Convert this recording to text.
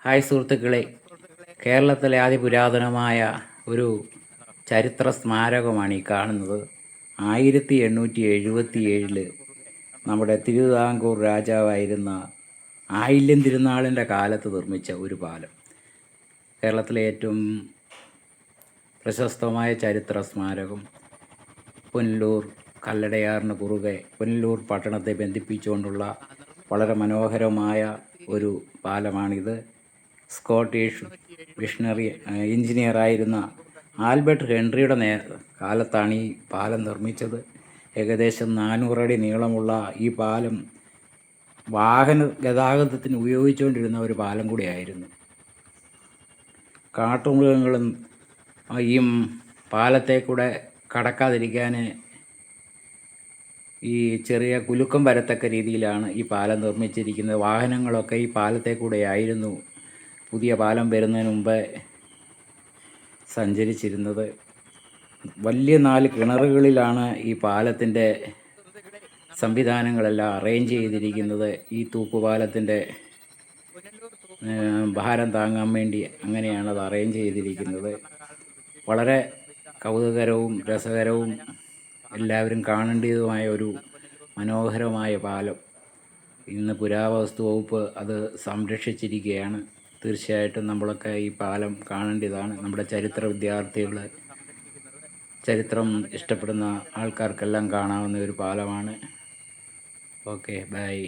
Hi സുഹൃത്തുക്കളെ, കേരളത്തിലെ അതിപുരാതനമായ ഒരു ചരിത്ര സ്മാരകമാണ് ഈ കാണുന്നത്. 1877 നമ്മുടെ തിരുവിതാംകൂർ രാജാവായിരുന്ന ആയില്യം തിരുനാളിൻ്റെ കാലത്ത് നിർമ്മിച്ച ഒരു പാലം. കേരളത്തിലെ ഏറ്റവും പ്രശസ്തമായ ചരിത്ര സ്മാരകം. പുനലൂർ കല്ലടയാറിന് കുറുകെ പുനലൂർ പട്ടണത്തെ ബന്ധിപ്പിച്ചുകൊണ്ടുള്ള വളരെ മനോഹരമായ ഒരു പാലമാണിത്. സ്കോട്ടിഷ് മിഷണറി എഞ്ചിനീയറായിരുന്ന ആൽബർട്ട് ഹെൻറിയുടെ കാലത്താണ് ഈ പാലം നിർമ്മിച്ചത്. ഏകദേശം 400 അടി നീളമുള്ള ഈ പാലം വാഹന ഗതാഗതത്തിന് ഉപയോഗിച്ചുകൊണ്ടിരുന്ന ഒരു പാലം കൂടിയായിരുന്നു. കാട്ടുമൃഗങ്ങളും ഈ പാലത്തെ കൂടെ കടക്കാതിരിക്കാൻ ഈ ചെറിയ കുലുക്കം വരത്തക്ക രീതിയിലാണ് ഈ പാലം നിർമ്മിച്ചിരിക്കുന്നത്. വാഹനങ്ങളൊക്കെ ഈ പാലത്തെ കൂടെയായിരുന്നു പുതിയ പാലം വരുന്നതിന് മുമ്പ് സഞ്ചരിച്ചിരുന്നത്. വലിയ 4 കിണറുകളിലാണ് ഈ പാലത്തിൻ്റെ സംവിധാനങ്ങളെല്ലാം അറേഞ്ച് ചെയ്തിരിക്കുന്നത്. ഈ തൂക്കുപാലത്തിൻ്റെ ഭാരം താങ്ങാൻ വേണ്ടി അങ്ങനെയാണ് അത് അറേഞ്ച് ചെയ്തിരിക്കുന്നത്. വളരെ കൗതുകകരവും രസകരവും എല്ലാവരും കാണേണ്ടതുമായ ഒരു മനോഹരമായ പാലം. ഇന്ന് പുരാവസ്തു വകുപ്പ് അത് സംരക്ഷിച്ചിരിക്കുകയാണ്. തീർച്ചയായിട്ടും നമ്മളൊക്കെ ഈ പാലം കാണേണ്ടതാണ്. നമ്മുടെ ചരിത്ര വിദ്യാർത്ഥികൾ, ചരിത്രം ഇഷ്ടപ്പെടുന്ന ആൾക്കാർക്കെല്ലാം കാണാവുന്ന ഒരു പാലമാണ്. Okay, by.